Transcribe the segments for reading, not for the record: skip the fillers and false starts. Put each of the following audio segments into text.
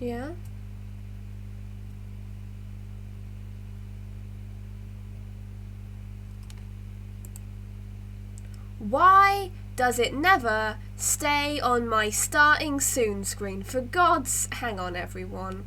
Yeah. Why does it never stay on my starting soon screen? For God's... Hang on, everyone.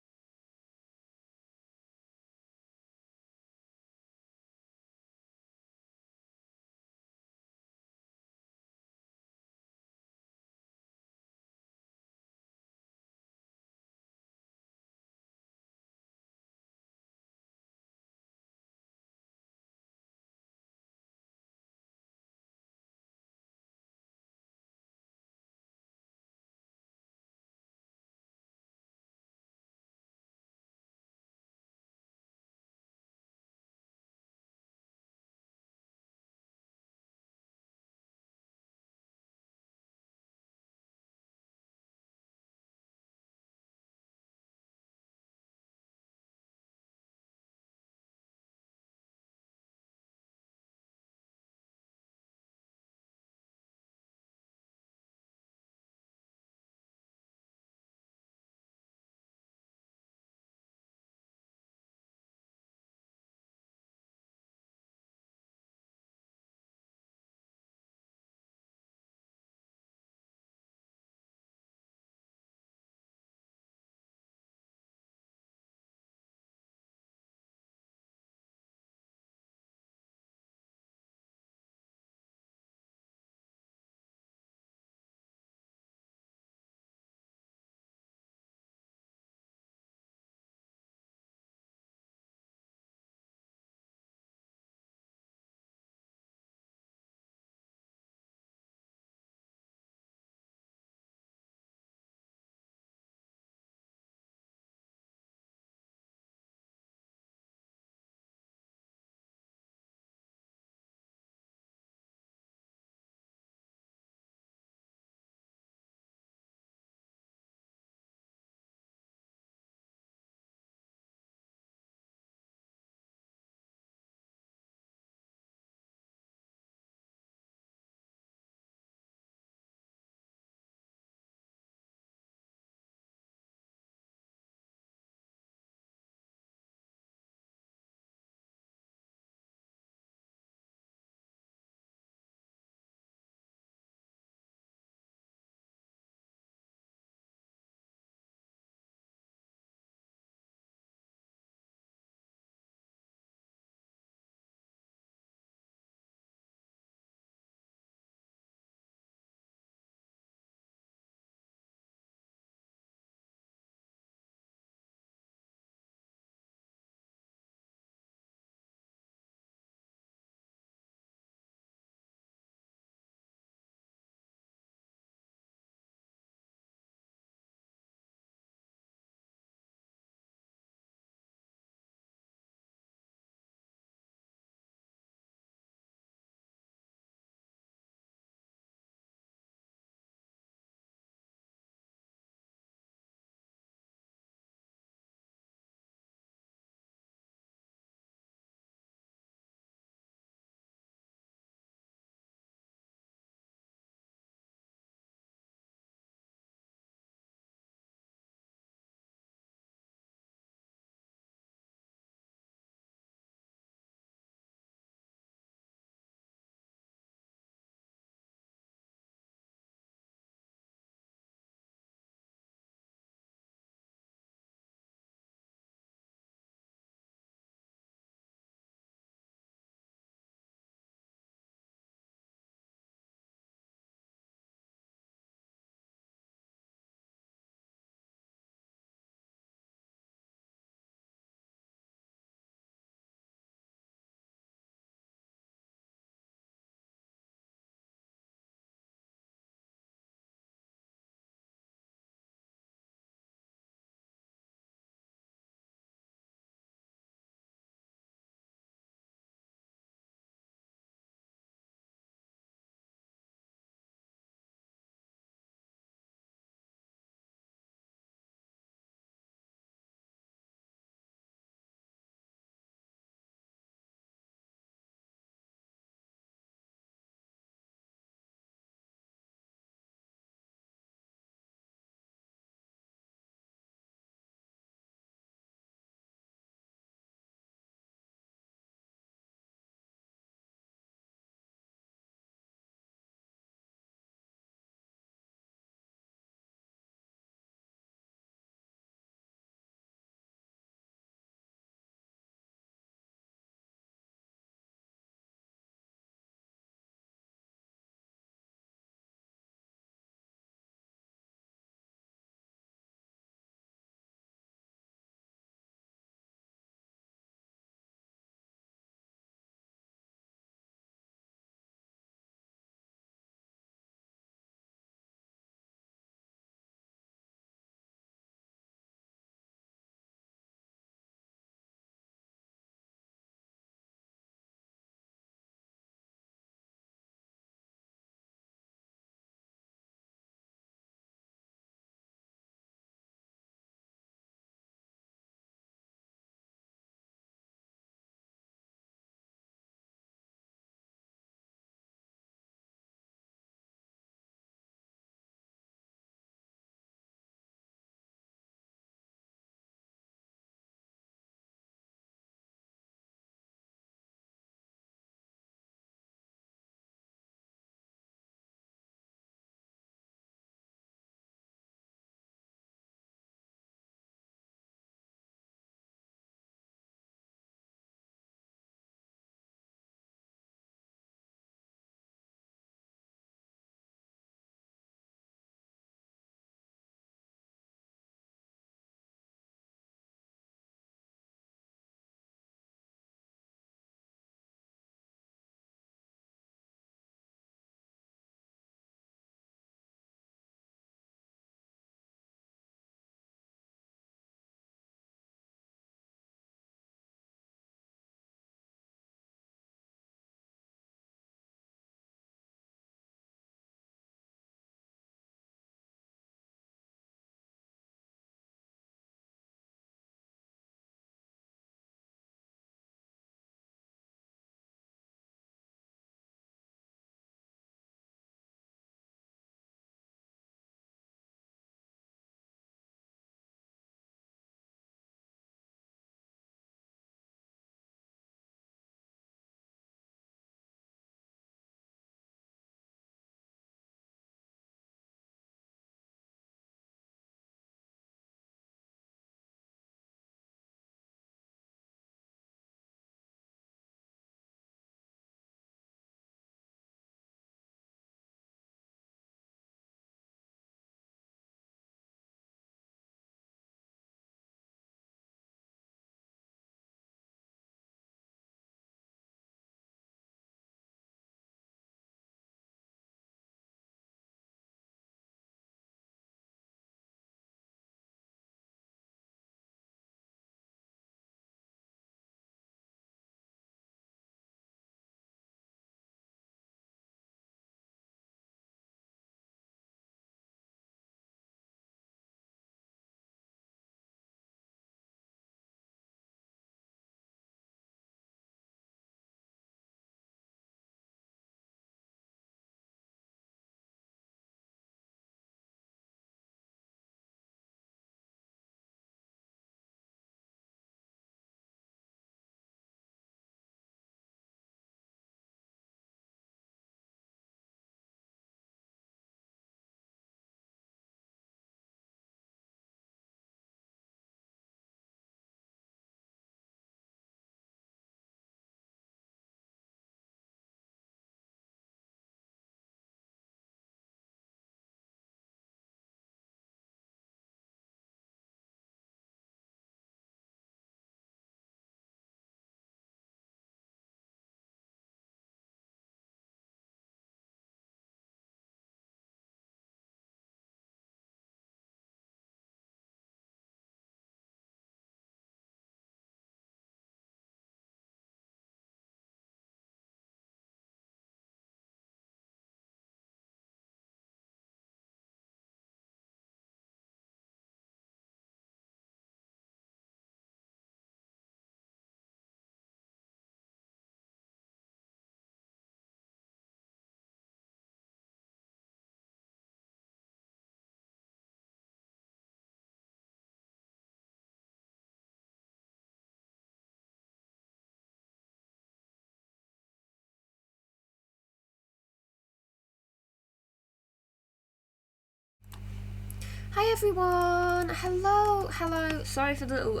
Hi everyone! Hello. Sorry for the little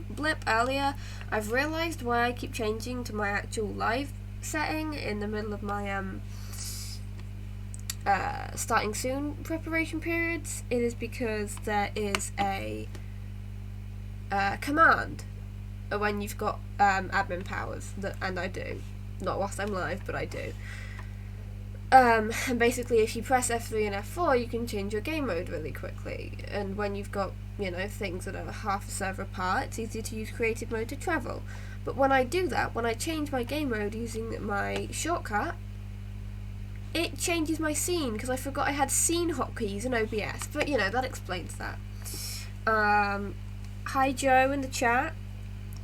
blip earlier. I've realised why I keep changing to my actual live setting in the middle of my starting soon preparation periods. It is because there is a command when you've got admin powers, and I do. Not whilst I'm live, but I do. And basically if you press F3 and F4 you can change your game mode really quickly, and when you've got, you know, things that are half a server apart, it's easier to use creative mode to travel. But when I do that, when I change my game mode using my shortcut, it changes my scene, because I forgot I had scene hotkeys in OBS, but you know, that explains that. Hi Joe in the chat,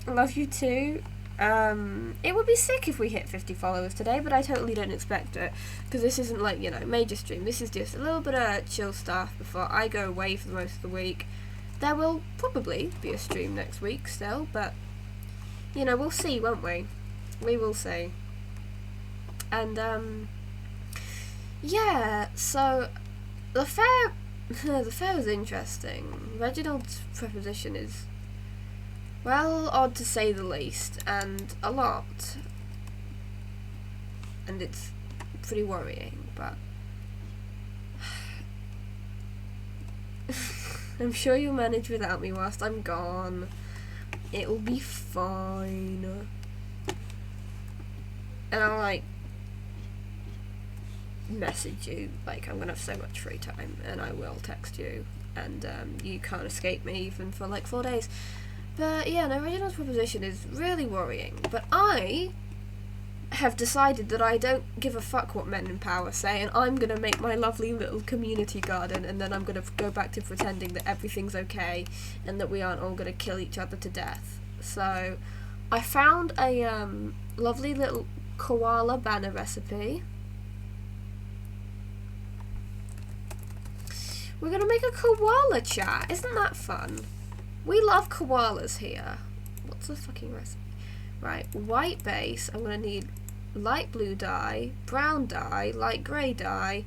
I love you too. It would be sick if we hit 50 followers today, but I totally don't expect it, because this isn't like, you know, major stream. This is just a little bit of chill stuff before I go away for the most of the week. There will probably be a stream next week still, but, you know, we'll see, won't we? We will see. And, yeah, so, the fair was interesting. Reginald's preposition is, well, odd to say the least, and a lot. And it's pretty worrying, but I'm sure you'll manage without me whilst I'm gone. It'll be fine. And I'll, like, message you, like, I'm gonna have so much free time, and I will text you, and you can't escape me even for, like, 4 days. But yeah, no, Reginald's proposition is really worrying, but I have decided that I don't give a fuck what men in power say, and I'm going to make my lovely little community garden, and then I'm going to go back to pretending that everything's okay, and that we aren't all going to kill each other to death. So, I found a lovely little koala banner recipe. We're going to make a koala chat, isn't that fun? We love koalas here. What's the fucking recipe? Right, white base. I'm going to need light blue dye, brown dye, light grey dye,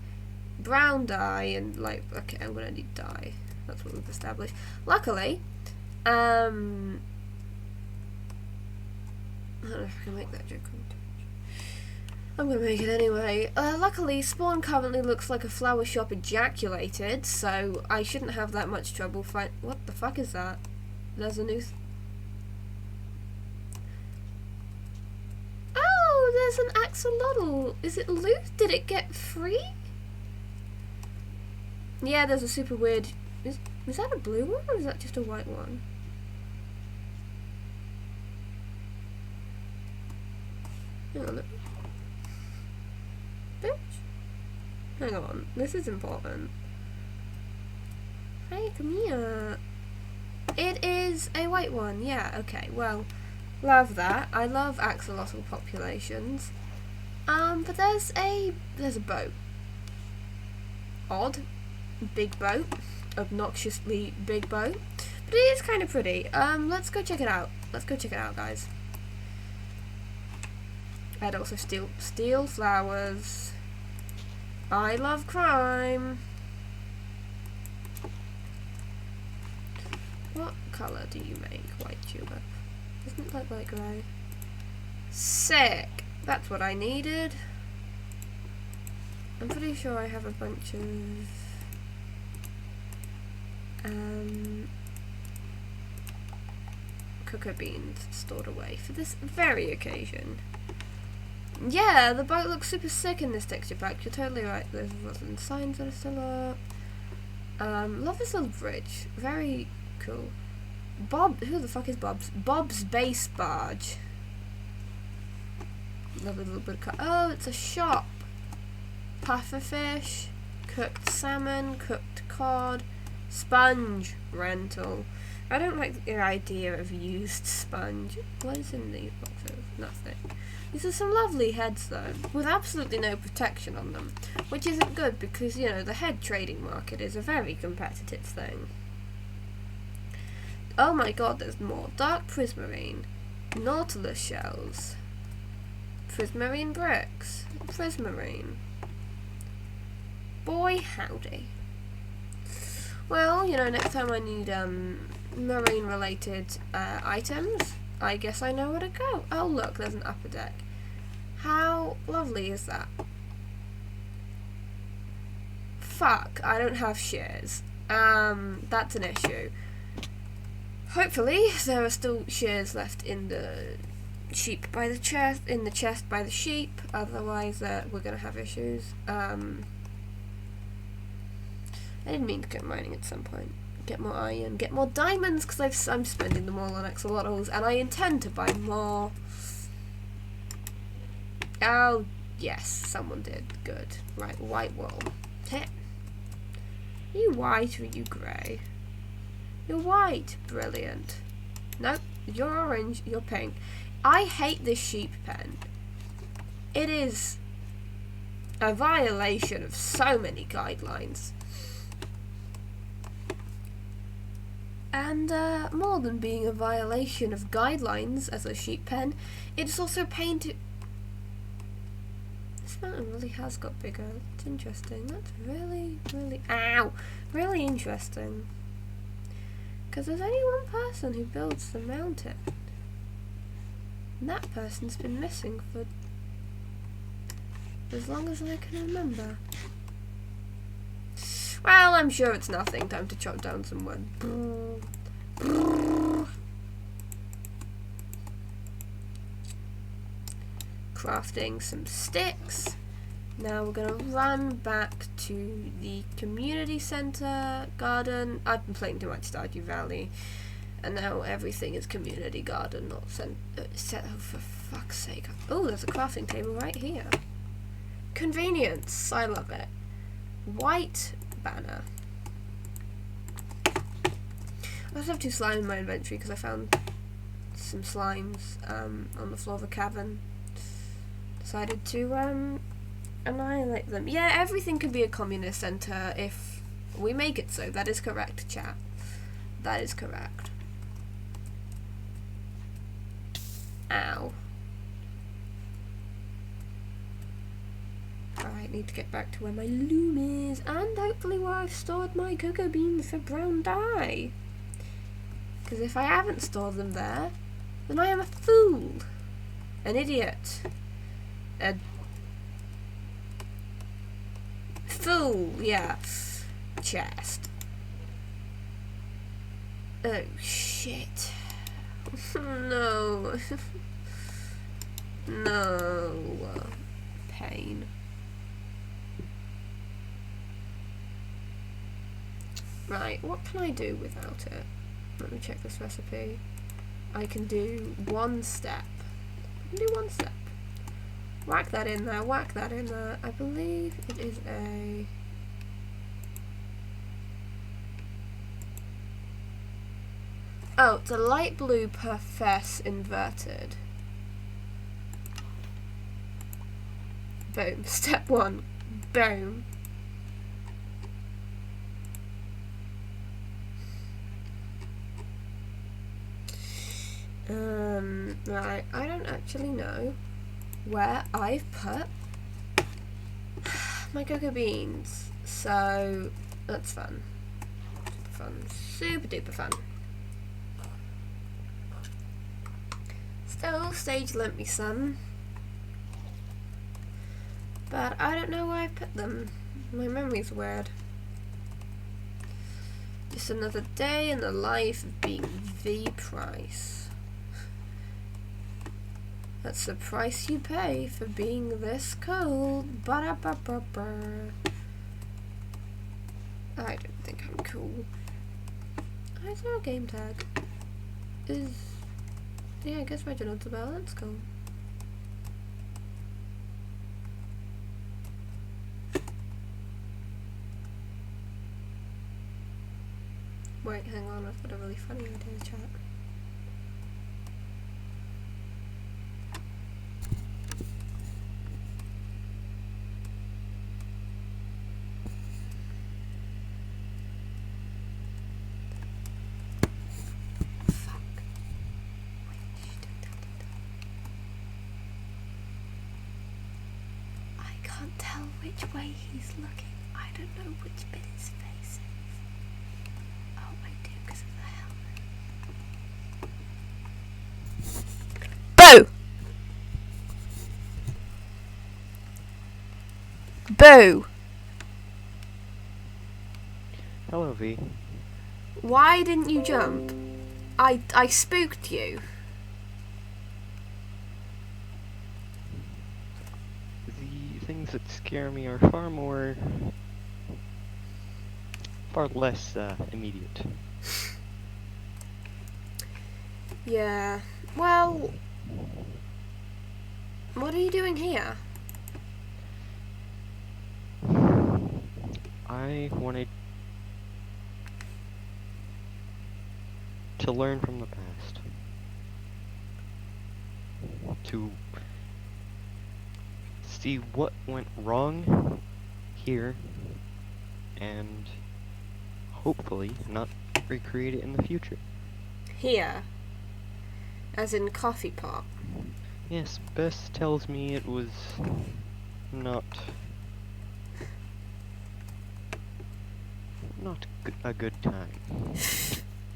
brown dye, and light... Okay, I'm going to need dye. That's what we've established. Luckily, I don't know if I can make that joke. I'm going to make it anyway. Luckily, Spawn currently looks like a flower shop ejaculated, so I shouldn't have that much trouble What the fuck is that? There's a new... Oh, there's an axolotl. Is it loot? Did it get free? Yeah, there's a super weird... Is that a blue one, or is that just a white one? Hang on. Bitch. Hang on, this is important. Hey, come here. It is a white one, yeah, okay, well, love that. I love axolotl populations. But there's a boat. Odd. Big boat. Obnoxiously big boat. But it is kind of pretty. Let's go check it out. Let's go check it out, guys. I'd also steal flowers. I love crime. What colour do you make white tulip? Isn't it like light grey? Sick! That's what I needed. I'm pretty sure I have a bunch of cocoa beans stored away for this very occasion. Yeah, the boat looks super sick in this texture pack. You're totally right. There's some signs that are still up. Love this little bridge. Very cool. Bob, who the fuck is Bob's? Bob's Base Barge. Love a little bit of oh, it's a shop. Pufferfish, cooked salmon, cooked cod, sponge rental. I don't like the idea of used sponge. What is in these boxes? Nothing. These are some lovely heads though, with absolutely no protection on them, which isn't good because, you know, the head trading market is a very competitive thing. Oh my god, there's more. Dark prismarine, nautilus shells, prismarine bricks, prismarine. Boy howdy. Well, you know, next time I need marine-related items, I guess I know where to go. Oh, look, there's an upper deck. How lovely is that? Fuck, I don't have shears. That's an issue. Hopefully, there are still shears left in the sheep by the chest, in the chest by the sheep. Otherwise, we're gonna have issues. I didn't mean to get mining at some point. Get more iron, get more diamonds, because I'm spending them all on axolotls, and I intend to buy more. Oh, yes, someone did. Good. Right, white wool. Heh. Are you white or are you grey? You're white. Brilliant. Nope, you're orange, you're pink. I hate this sheep pen. It is a violation of so many guidelines. And more than being a violation of guidelines as a sheep pen, it's also a pain to... This mountain really has got bigger. It's interesting. That's really, ow! Really interesting. Because there's only one person who builds the mountain. And that person's been missing for as long as I can remember. Well, I'm sure it's nothing. Time to chop down some wood. Crafting some sticks. Now we're going to run back to the community centre garden. I've been playing too much Stardew Valley, and now everything is community garden, not set. Oh, for fuck's sake. Oh, there's a crafting table right here. Convenience. I love it. White banner. I also have 2 slime in my inventory because I found some slimes on the floor of a cavern. Decided to annihilate them. Yeah, everything can be a communist centre if we make it so. That is correct, chat. That is correct. Ow. I need to get back to where my loom is, and hopefully where I've stored my cocoa beans for brown dye. Because if I haven't stored them there, then I am a fool. An idiot. A fool, yeah. Chest. Oh, shit. No. No. Pain. Right, what can I do without it? Let me check this recipe. I can do 1 step. I can do 1 step. Whack that in there, whack that in there. I believe it is a... Oh, it's a light blue per fess inverted. Boom. Step 1. Boom. Right, I don't actually know where I've put my cocoa beans, so that's fun. Super fun. Super duper fun. Still, stage lent me some, but I don't know where I put them. My memory's weird. Just another day in the life of being the Price. That's the price you pay for being this cold. Ba-da-ba-ba-ba. I don't think I'm cool. I saw a game tag. Yeah, I guess Reginald's about. That's cool. Wait, hang on. I've got a really funny idea, chat. Which way he's looking. I don't know which bit his face is. Boo! Hello, V. Why didn't you jump? I spooked you. The things that scare me are far less immediate. Yeah. Well, what are you doing here? I wanted to learn from the past. To see what went wrong here and hopefully not recreate it in the future. Here. As in coffee pot. Yes, Bess tells me it was not a good time.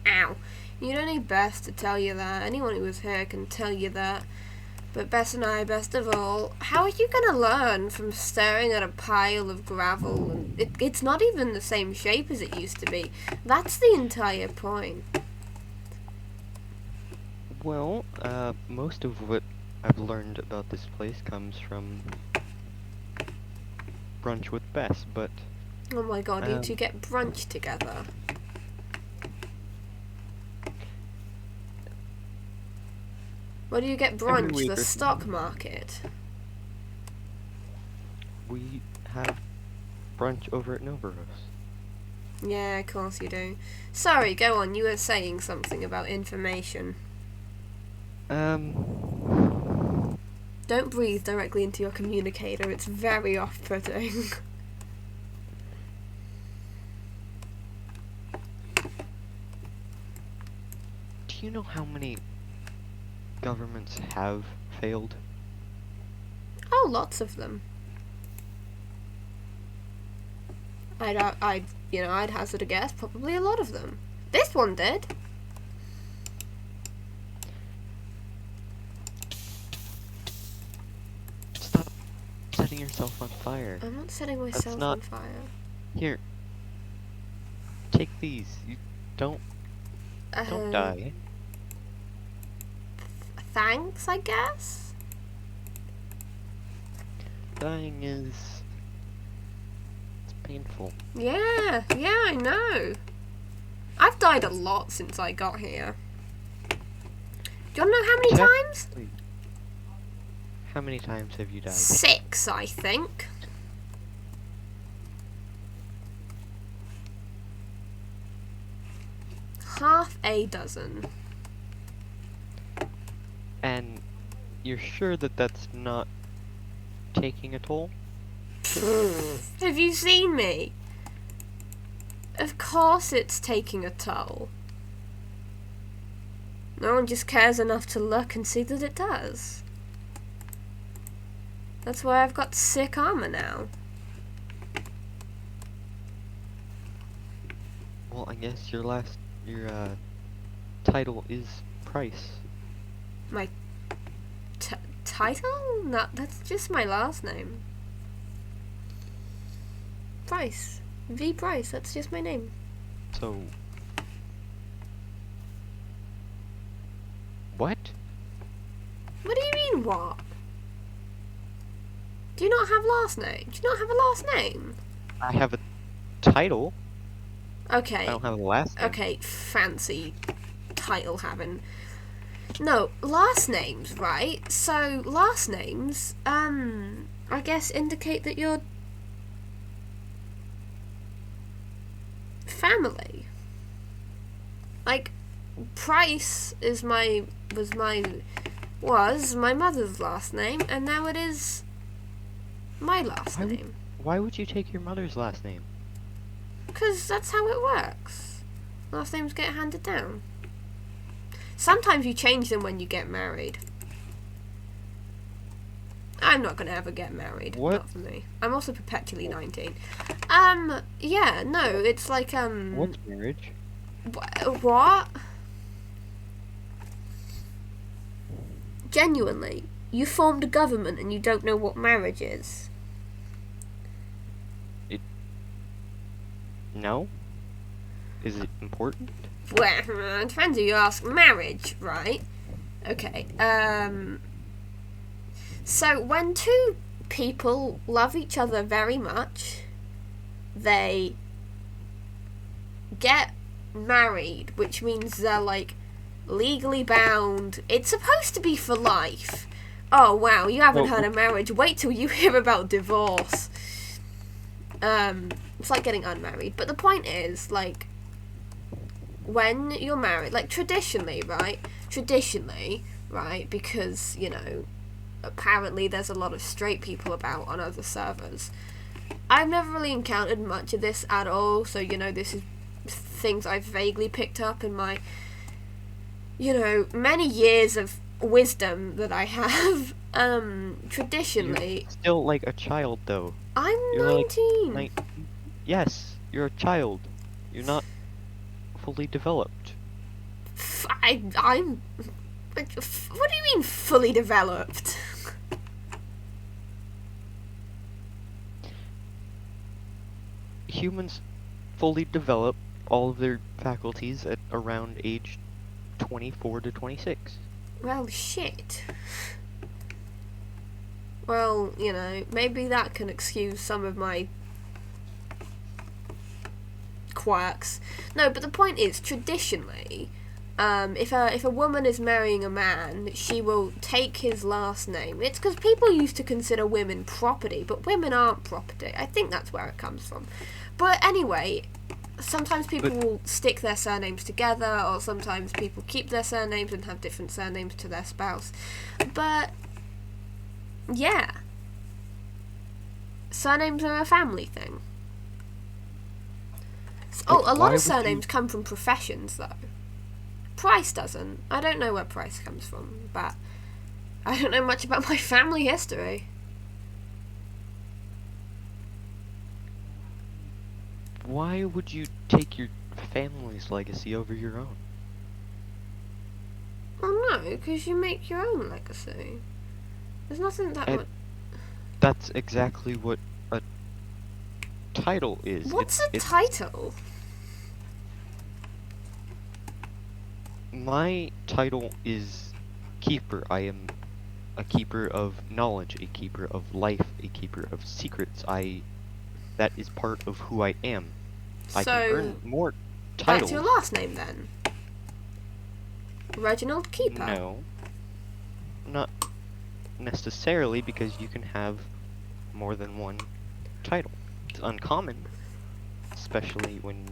Ow. You don't need Bess to tell you that. Anyone who was here can tell you that. But Bess and I, best of all, how are you gonna learn from staring at a pile of gravel? And it's not even the same shape as it used to be. That's the entire point. Well, most of what I've learned about this place comes from brunch with Bess, but Oh my god, you two get brunch together. Where do you get every brunch? week The stock market? we have brunch over at Novaros. Yeah, of course you do. Sorry, go on, you were saying something about information. Do Don't breathe directly into your communicator, it's very off-putting. you know how many governments have failed? Oh, lots of them. I'd hazard a guess, probably a lot of them. This one did. Stop setting yourself on fire. I'm not setting myself on fire. Here. Take these. You don't die. Thanks, I guess? Dying is it's painful. Yeah, I know. I've died a lot since I got here. Do you want to know how many times? How many times have you died? 6, I think. Half a dozen. And you're sure that that's not taking a toll? Have you seen me? Of course it's taking a toll. No one just cares enough to look and see that it does. That's why I've got sick armor now. Well, I guess your title is Price. My title? No, that's just my last name. Price. V. Price, that's just my name. So... What? What do you mean, what? Do you not have last name? Do you not have a last name? I have a title. Okay. I don't have a last name. Okay, fancy title having. No, last names, right? So, last names, I guess indicate that you're family. Like, Price was my mother's last name, and now it is my last name. Why would you take your mother's last name? Because that's how it works. Last names get handed down. Sometimes you change them when you get married. I'm not gonna ever get married. What? Not for me. I'm also perpetually 19. Yeah, no, it's like, What's marriage? What? Genuinely, you formed a government and you don't know what marriage is. No? Is it important? Well, it depends who you ask. Marriage, right? Okay. So when two people love each other very much, they get married, which means they're like legally bound. It's supposed to be for life. Oh wow, you haven't Well, heard of marriage. Wait till you hear about divorce. It's like getting unmarried. But the point is, like, when you're married, like traditionally, right, because, you know, apparently there's a lot of straight people about on other servers. I've never really encountered much of this at all, so, you know, this is things I've vaguely picked up in my, you know, many years of wisdom that I have. Traditionally, you're still like a child, though. I'm You're like 19. 19. Yes, you're a child. You're not fully developed. I'm. What do you mean fully developed? Humans fully develop all of their faculties at around age 24 to 26. Well, shit. Well, you know, maybe that can excuse some of my quirks. No, but the point is, traditionally, if a woman is marrying a man, she will take his last name. It's because people used to consider women property, but women aren't property. I think that's where it comes from. But anyway, sometimes people will stick their surnames together, or sometimes people keep their surnames and have different surnames to their spouse. But yeah, surnames are a family thing. Oh, a lot of surnames come from professions, though. Price doesn't. I don't know where Price comes from, but I don't know much about my family history. Why would you take your family's legacy over your own? Oh no, because you make your own legacy. There's nothing that much. That's exactly what a title is. What's a title? My title is Keeper. I am a keeper of knowledge, a keeper of life, a keeper of secrets. That is part of who I am. I can earn more titles. That's your last name then? Reginald Keeper? No. Not necessarily, because you can have more than one title. It's uncommon, especially when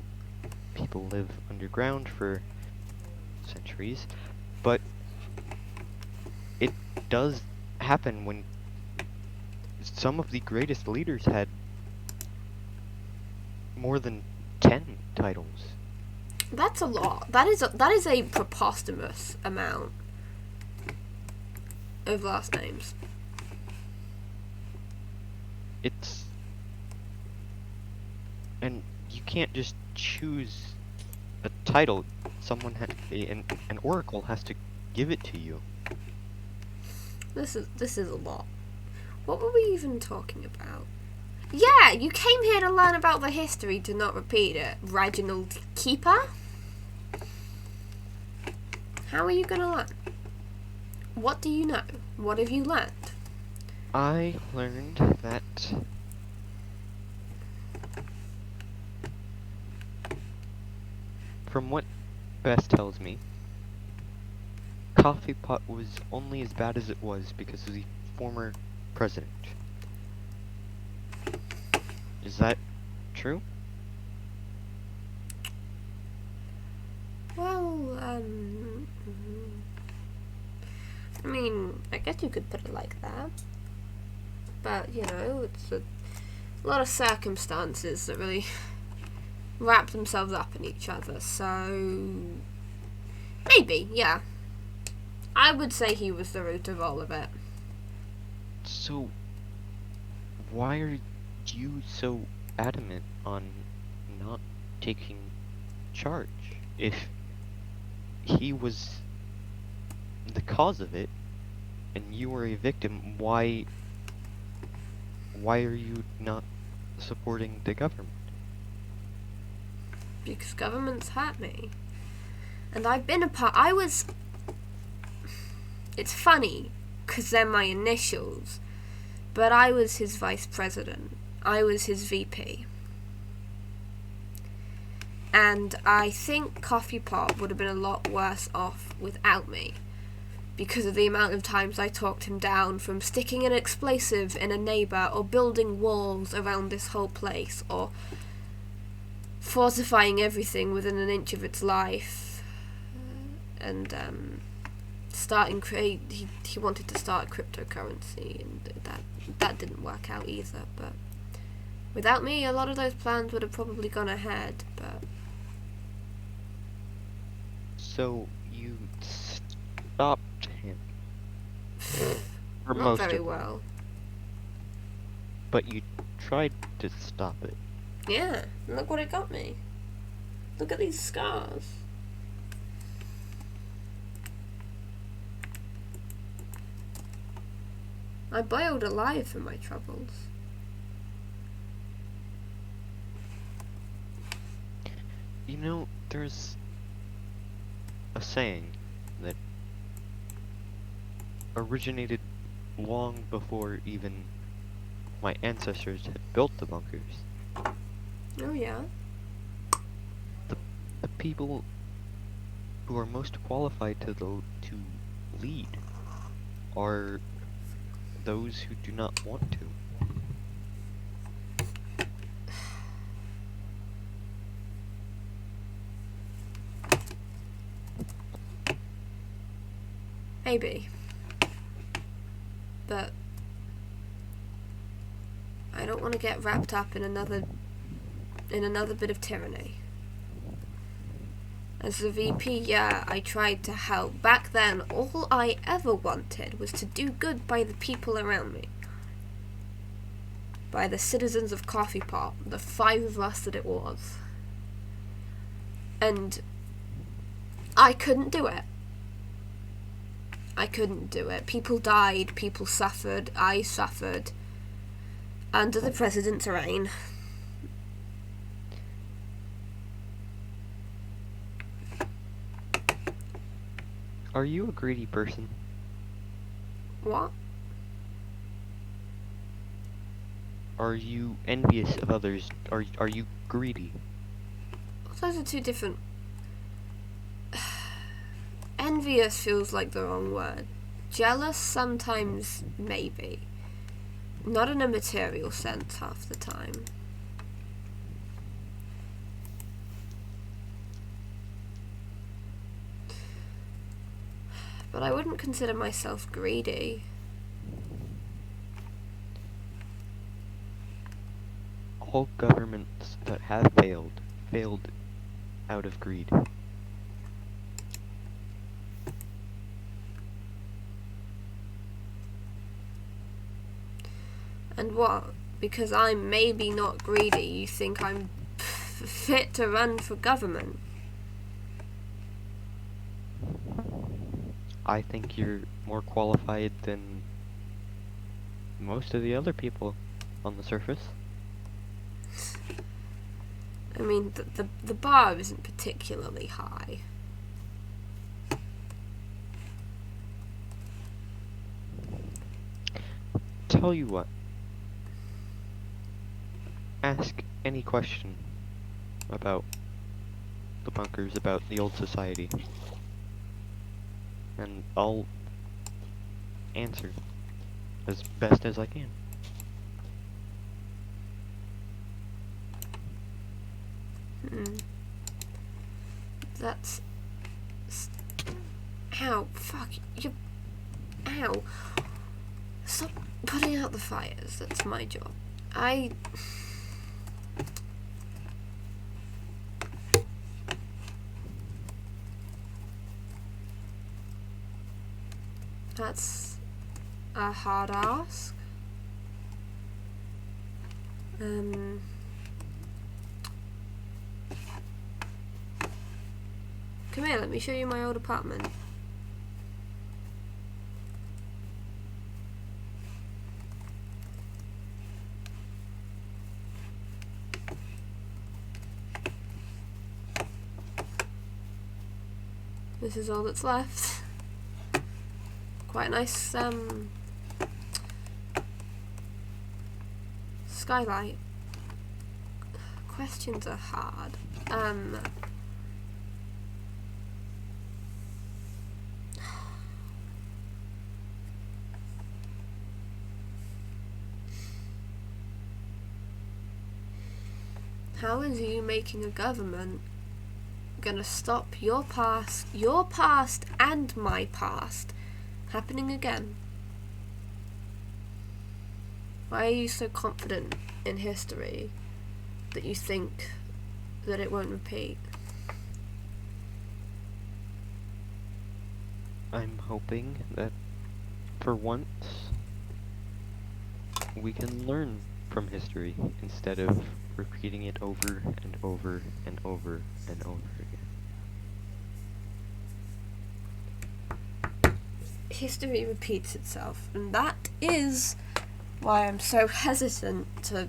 people live underground for centuries, but it does happen when some of the greatest leaders had more than 10 titles. That's a lot. That is a preposterous amount of last names. And you can't just choose a title. Someone an oracle has to give it to you. This is a lot. What were we even talking about? Yeah, you came here to learn about the history to not repeat it. Reginald Keeper? How are you gonna learn? What do you know? What have you learned? I learned that from what Bess tells me, Coffee Pot was only as bad as it was because of the former president. Is that true? Well, I mean, I guess you could put it like that. But, you know, it's a lot of circumstances that really wrap themselves up in each other, so maybe, yeah. I would say he was the root of all of it. So, why are you so adamant on not taking charge? If he was the cause of it, and you were a victim, why are you not supporting the government? because government's hurt me. And I've been it's funny, because they're my initials, but I was his vice president. I was his VP. And I think Coffee Pot would have been a lot worse off without me, because of the amount of times I talked him down from sticking an explosive in a neighbour, or building walls around this whole place, or fortifying everything within an inch of its life. And he wanted to start a cryptocurrency, and that didn't work out either. But without me, a lot of those plans would have probably gone ahead. But So you stopped him. For not most very of it. well. But you tried to stop it. Yeah, and look what it got me. Look at these scars. I boiled alive for my troubles. You know, there's a saying that originated long before even my ancestors had built the bunkers. Oh yeah? The people who are most qualified to lead are those who do not want to. Maybe. But I don't want to get wrapped up in another bit of tyranny. As the VP, yeah, I tried to help. Back then, all I ever wanted was to do good by the people around me. By the citizens of Coffee Pot, the 5 of us that it was. And I couldn't do it. I couldn't do it. People died, people suffered, I suffered. Under the president's reign. Are you a greedy person? What? Are you envious of others? Are you greedy? Those are two different... Envious feels like the wrong word. Jealous, sometimes, maybe. Not in a material sense half the time. But I wouldn't consider myself greedy. All governments that have failed out of greed. And what? Because I'm maybe not greedy, you think I'm fit to run for government? I think you're more qualified than most of the other people on the surface. I mean, the bar isn't particularly high. Tell you what. Ask any question about the bunkers, about the old society, and I'll answer as best as I can. That's... Ow, fuck, you... Ow. Stop putting out the fires, that's my job. That's a hard ask. Come here, let me show you my old apartment. This is all that's left. Quite a nice skylight. Questions are hard. How is you making a government gonna stop your past and my past happening again? Why are you so confident in history that you think that it won't repeat? I'm hoping that for once we can learn from history instead of repeating it over and over and over and over again. History repeats itself, and that is why I'm so hesitant to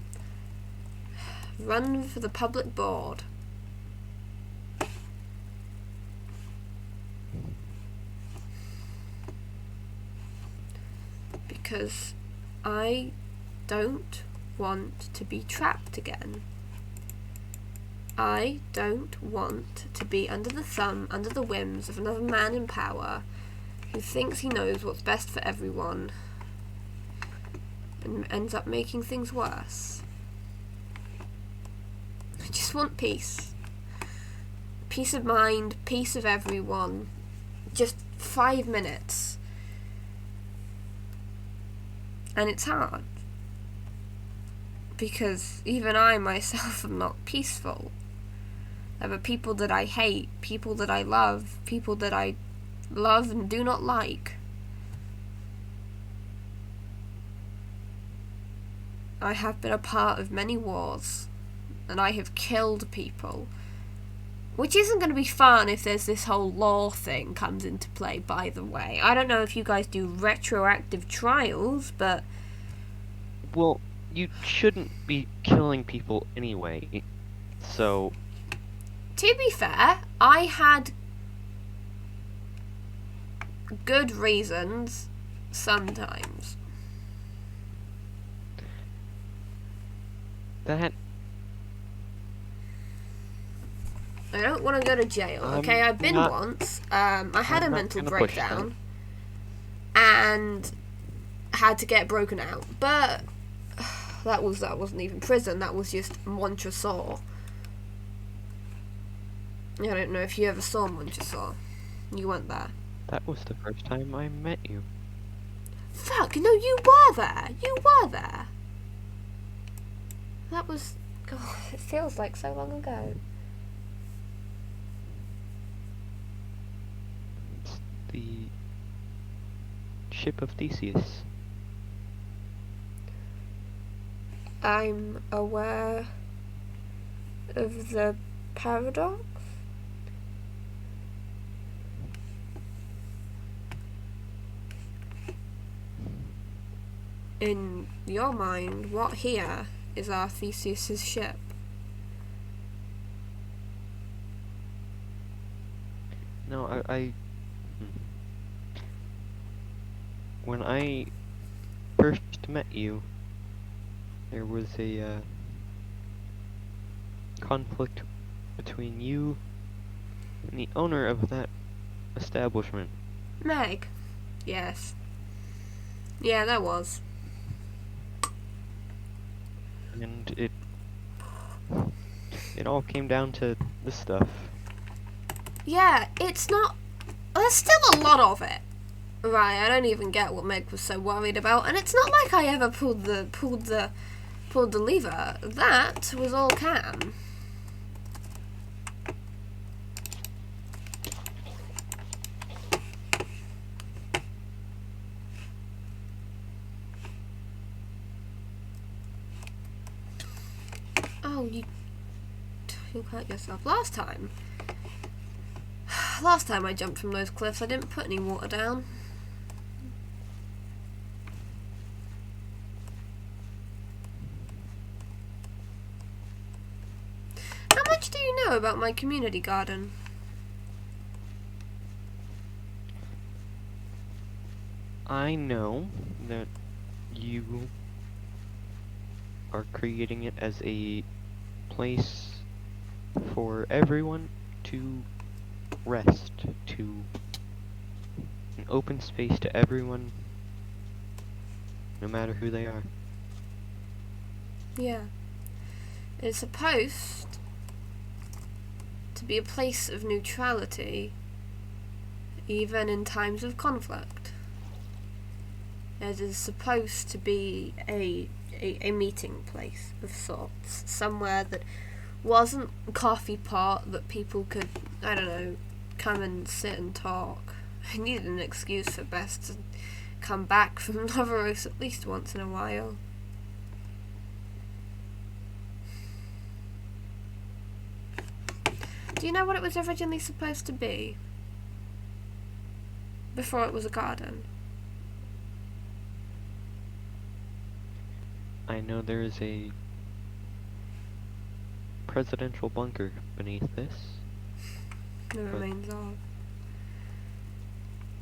run for the public board. Because I don't want to be trapped again. I don't want to be under the thumb, under the whims of another man in power who thinks he knows what's best for everyone and ends up making things worse. I just want peace. Peace of mind, peace of everyone. Just 5 minutes. And it's hard. Because even I myself am not peaceful. There are people that I hate, people that I love, people that I love and do not like. I have been a part of many wars, and I have killed people. Which isn't going to be fun if there's this whole law thing comes into play, by the way. I don't know if you guys do retroactive trials, but... Well, you shouldn't be killing people anyway, so... To be fair, I had good reasons sometimes. That... I don't want to go to jail, okay? I've been once. I had a mental breakdown and had to get broken out, but that wasn't even prison. That was just Montresor. I don't know if you ever saw Montresor. You weren't there. That was the first time I met you. Fuck, no, you were there. You were there. That was... God, it feels like so long ago. It's the ship of Theseus. I'm aware of the paradox. In your mind, what here is our Theseus's ship? No, when I first met you, there was a conflict between you and the owner of that establishment. Meg. Yes. Yeah, that was. And it all came down to this stuff. Yeah, it's not... There's still a lot of it. Right, I don't even get what Meg was so worried about, and it's not like I ever pulled the lever. That was all Cam. Oh, you hurt yourself last time. Last time I jumped from those cliffs, I didn't put any water down. How much do you know about my community garden? I know that you are creating it as a place for everyone to rest, to an open space to everyone, no matter who they are. Yeah. It's supposed to be a place of neutrality, even in times of conflict. It is supposed to be a meeting place of sorts, somewhere that wasn't a coffee pot that people could, I don't know, come and sit and talk. I needed an excuse for Bess to come back from Novaros at least once in a while. Do you know what it was originally supposed to be? Before it was a garden? I know there is a presidential bunker beneath this. The remains of.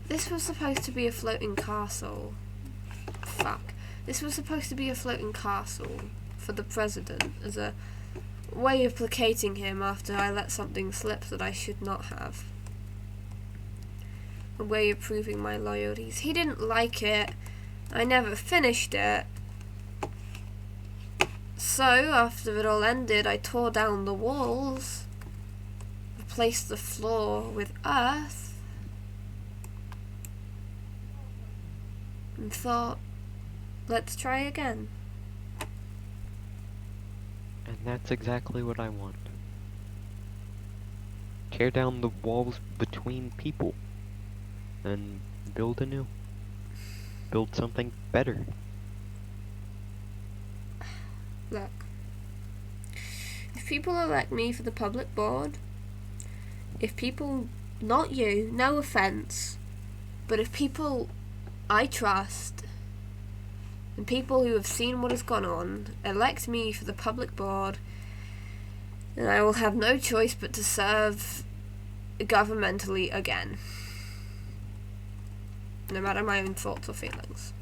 This was supposed to be a floating castle. Fuck. This was supposed to be a floating castle for the president as a way of placating him after I let something slip that I should not have. A way of proving my loyalties. He didn't like it. I never finished it. So, after it all ended, I tore down the walls, replaced the floor with earth, and thought, let's try again. And that's exactly what I want. Tear down the walls between people and build anew. Build something better. Look, if people elect me for the public board, if people, not you, no offence, but if people I trust and people who have seen what has gone on elect me for the public board, then I will have no choice but to serve governmentally again, no matter my own thoughts or feelings.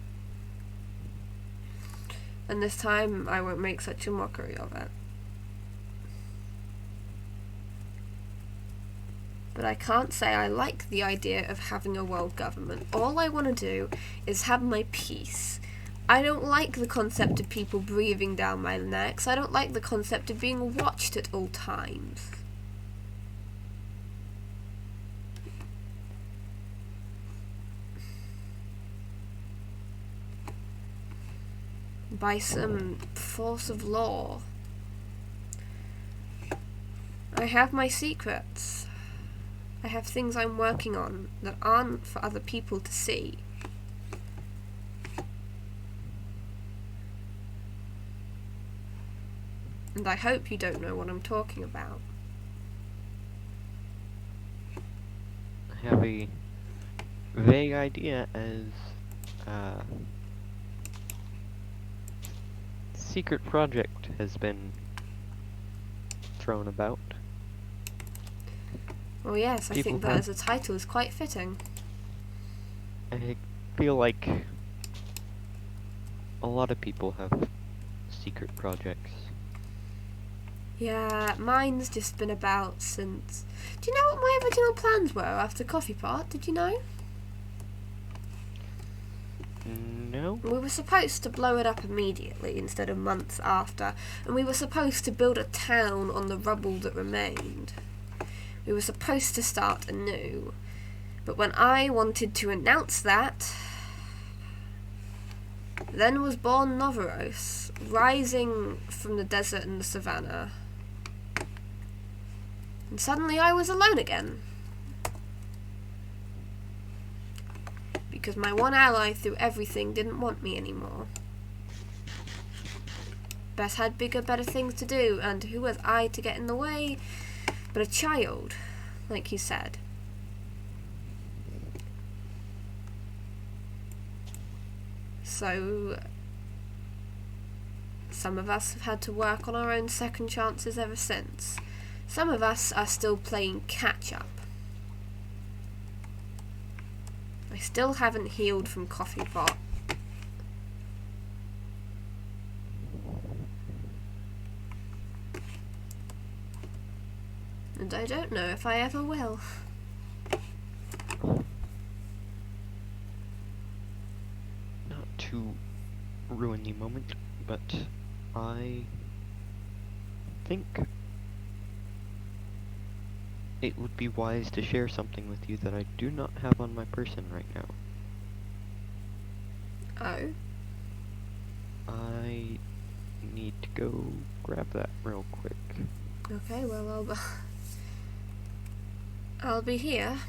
And this time I won't make such a mockery of it. But I can't say I like the idea of having a world government. All I want to do is have my peace. I don't like the concept of people breathing down my necks. I don't like the concept of being watched at all times. By some force of law. I have my secrets. I have things I'm working on that aren't for other people to see. And I hope you don't know what I'm talking about. I have a vague idea as secret project has been thrown about. Well, yes, I People think that have- as a title is quite fitting. I feel like a lot of people have secret projects. Yeah, mine's just been about since... Do you know what my original plans were after Coffee Pot? Did you know? No? We were supposed to blow it up immediately instead of months after, and we were supposed to build a town on the rubble that remained. We were supposed to start anew. But when I wanted to announce that, then was born Novaros, rising from the desert and the savannah. And suddenly I was alone again. Because my one ally through everything didn't want me anymore. Bess had bigger, better things to do, and who was I to get in the way but a child, like you said. So, some of us have had to work on our own second chances ever since. Some of us are still playing catch-up. I still haven't healed from coffee pot. And I don't know if I ever will. Not to ruin the moment, but I think it would be wise to share something with you that I do not have on my person right now. Oh? I need to go grab that real quick. Okay, well, I'll be here.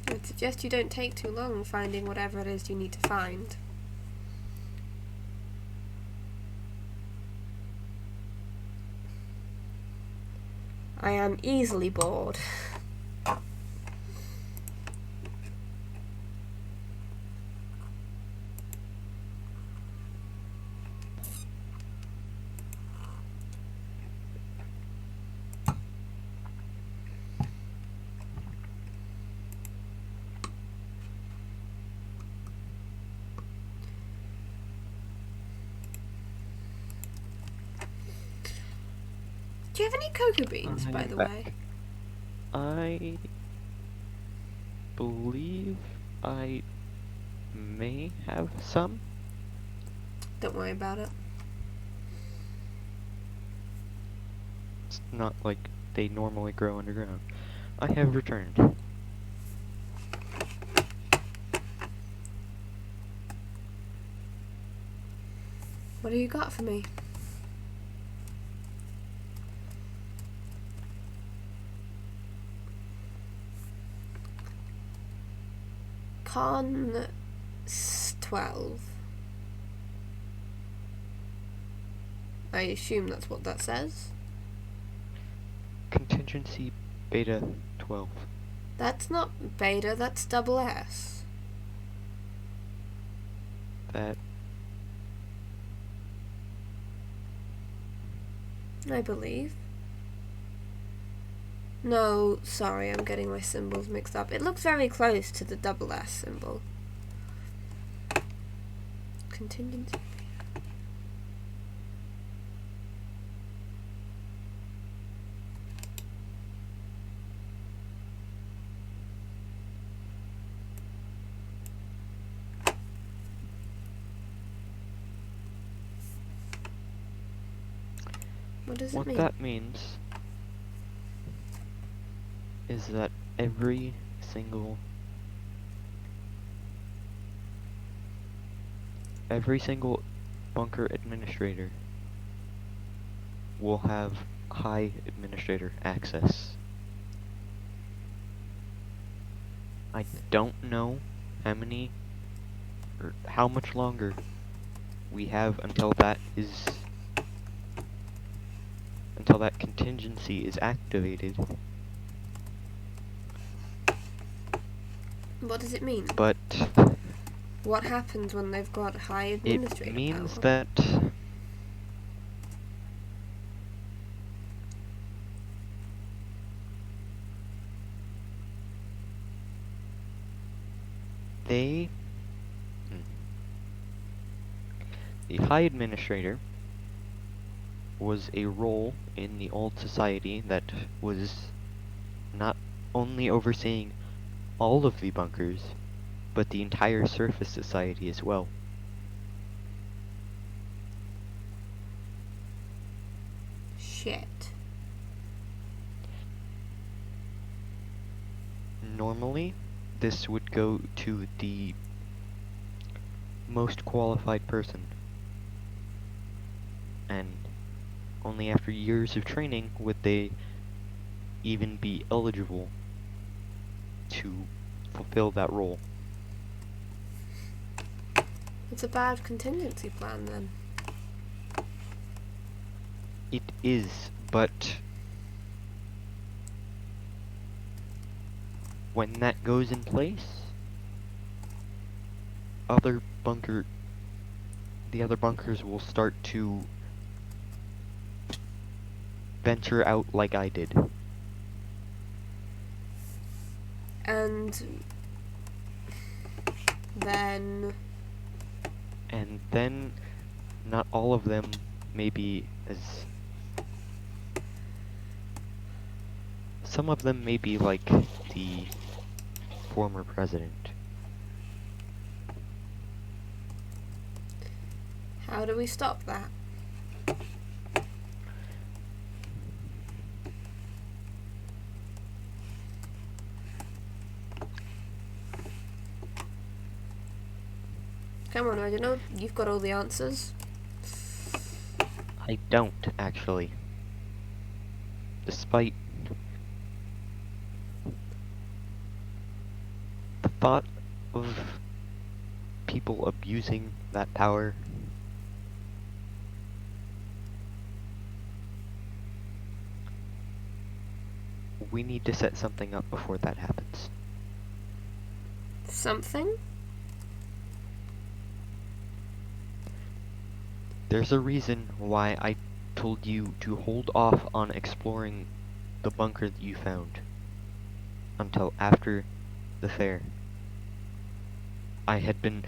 I would suggest you don't take too long finding whatever it is you need to find. I am easily bored. Do you have any cocoa beans, by the way? I believe I may have some. Don't worry about it. It's not like they normally grow underground. I have returned. What do you got for me? Con 12. I assume that's what that says. Contingency beta 12. That's not beta, that's double S. That I believe. No, sorry, I'm getting my symbols mixed up. It looks very close to the double S symbol. Contingency. What does it What mean? that means is that every single bunker administrator will have high administrator access. I don't know how many or how much longer we have until that contingency is activated. What does it mean? But What happens when they've got high it administrative means power? that they the High Administrator was a role in the old society that was not only overseeing all of the bunkers, but the entire surface society as well. Shit. Normally, this would go to the most qualified person, and only after years of training would they even be eligible to fulfill that role. It's a bad contingency plan then. It is, but when that goes in place, the other bunkers will start to venture out like I did. And then not all of them may be as some of them may be like the former president. how do we stop that? Come on, Reginald, you've got all the answers. I don't, actually. Despite the thought of people abusing that power, we need to set something up before that happens. Something? There's a reason why I told you to hold off on exploring the bunker that you found until after the fair. I had been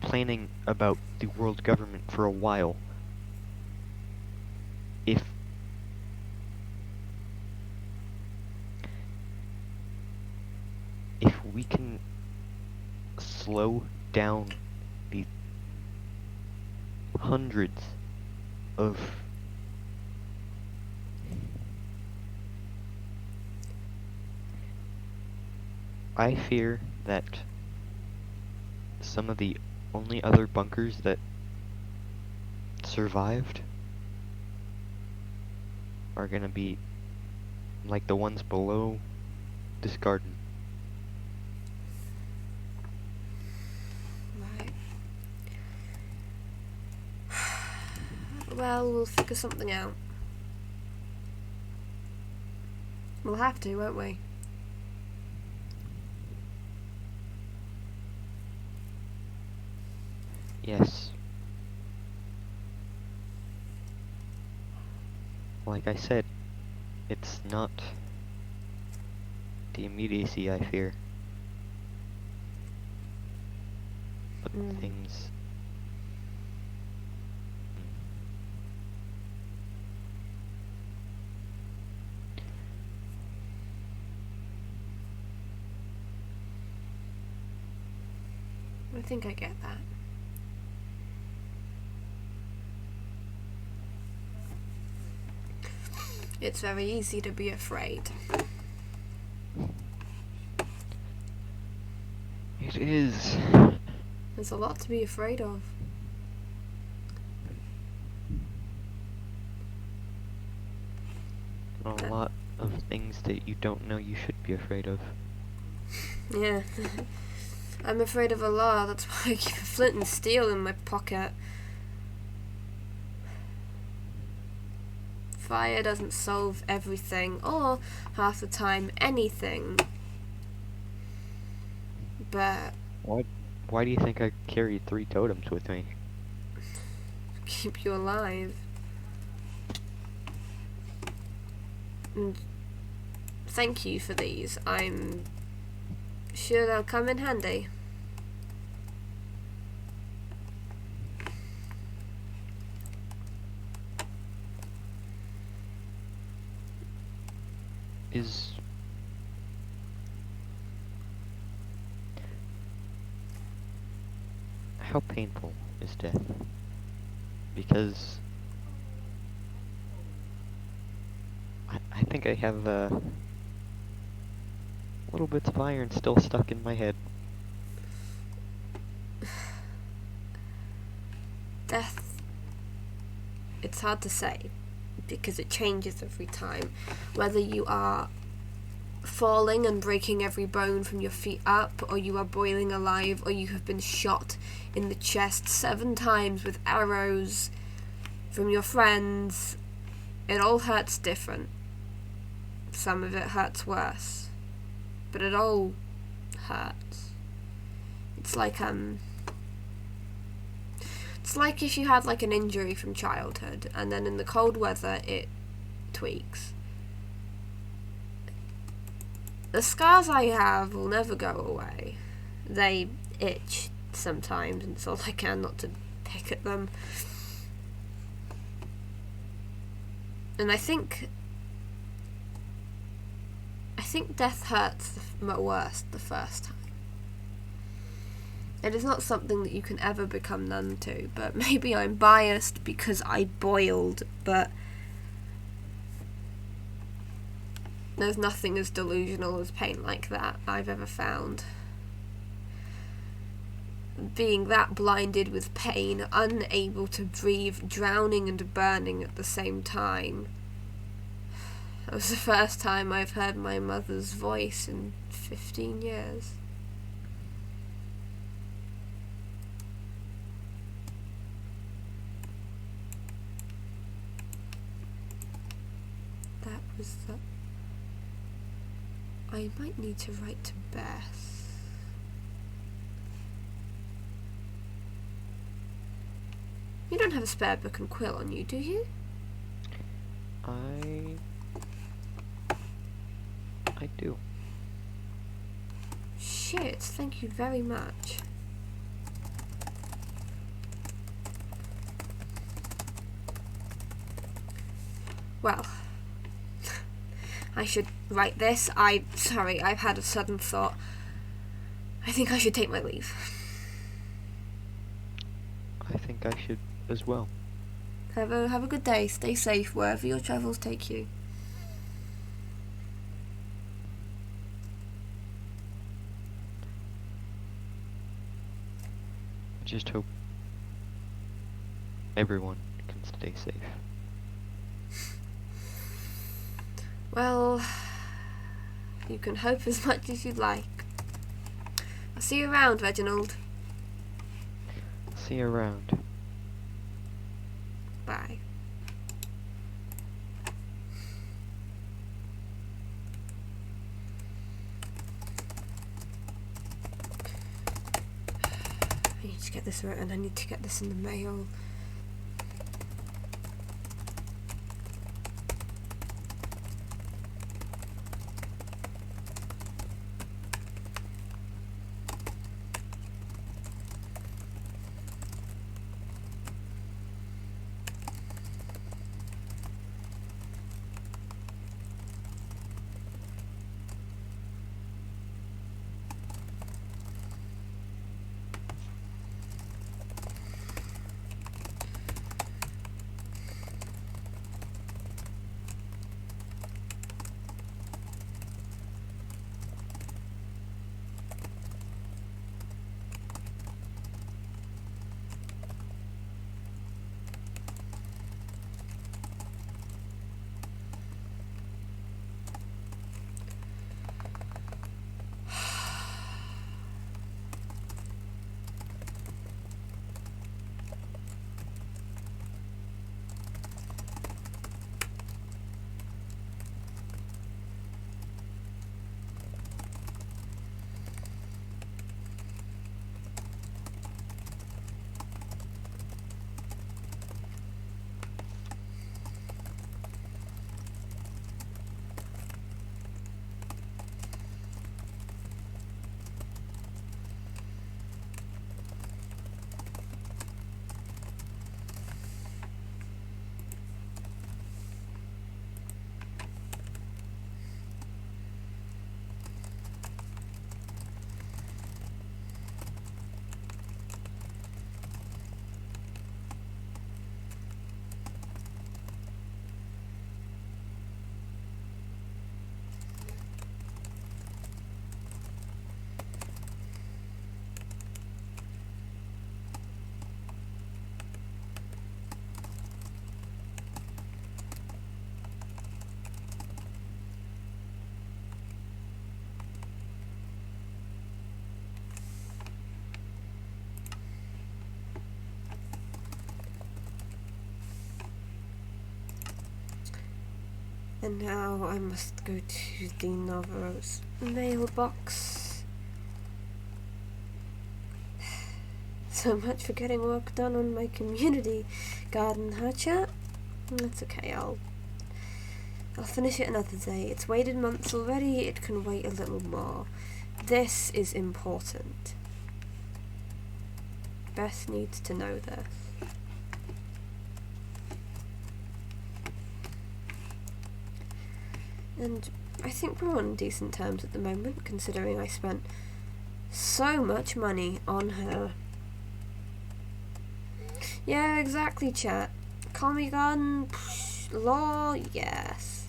planning about the world government for a while. If we can slow down the hundreds of I fear that some of the only other bunkers that survived are gonna be like the ones below this garden. Right. Well, we'll figure something out. We'll have to, won't we? Yes. Like I said, it's not the immediacy I fear, but things. I think I get that. It's very easy to be afraid. It is. There's a lot to be afraid of. A lot of things that you don't know you should be afraid of. Yeah. I'm afraid of a lot. That's why I keep a flint and steel in my pocket. Fire doesn't solve everything, or half the time anything. But Why do you think I carry 3 totems with me? keep you alive. And thank you for these. I'm sure they'll come in handy. How painful is death? Because I think I have little bits of iron still stuck in my head. Death, it's hard to say because it changes every time. Whether you are falling and breaking every bone from your feet up, or you are boiling alive, or you have been shot in the chest 7 times with arrows from your friends, it all hurts different. Some of it hurts worse, but it all hurts. It's like if you had like an injury from childhood and then in the cold weather it tweaks. The scars I have will never go away. They itch sometimes, and it's all I can not to pick at them. And I think death hurts the worst the first time. It is not something that you can ever become numb to, but maybe I'm biased because I boiled, but there's nothing as delusional as pain like that I've ever found. Being that blinded with pain, unable to breathe, drowning and burning at the same time. That was the first time I've heard my mother's voice in 15 years. That was the... I might need to write to Beth. You don't have a spare book and quill on you, do you? I do. Shit, thank you very much. Well, I should write this. Sorry, I've had a sudden thought. I think I should take my leave. I think I should as well. Have a good day. Stay safe wherever your travels take you. I just hope everyone can stay safe. Well, you can hope as much as you'd like. I'll see you around, Reginald. See you around. Bye. I need to get this written. I need to get this in the mail. And now I must go to the Navarro's mailbox. So much for getting work done on my community garden, huh, chat? That's okay, I'll finish it another day. It's waited months already, it can wait a little more. This is important. Beth needs to know this. And I think we're on decent terms at the moment, considering I spent so much money on her. Yeah, exactly, chat. Commie garden, law, yes.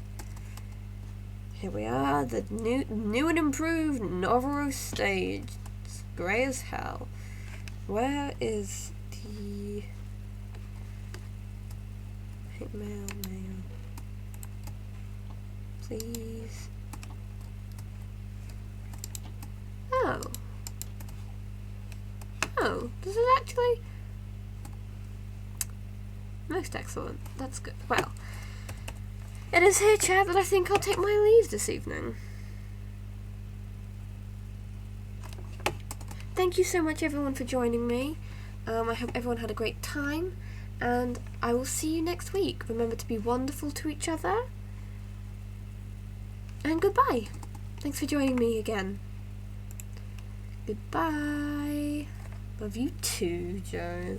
Here we are, the new and improved Navarro stage. It's grey as hell. Where is the... mail. Please. Oh. Oh, does it actually... Most excellent. That's good. Well, it is here, chat, that I think I'll take my leave this evening. Thank you so much, everyone, for joining me. I hope everyone had a great time, and I will see you next week. Remember to be wonderful to each other, and goodbye. Thanks for joining me again. Goodbye. Love you too, Joe.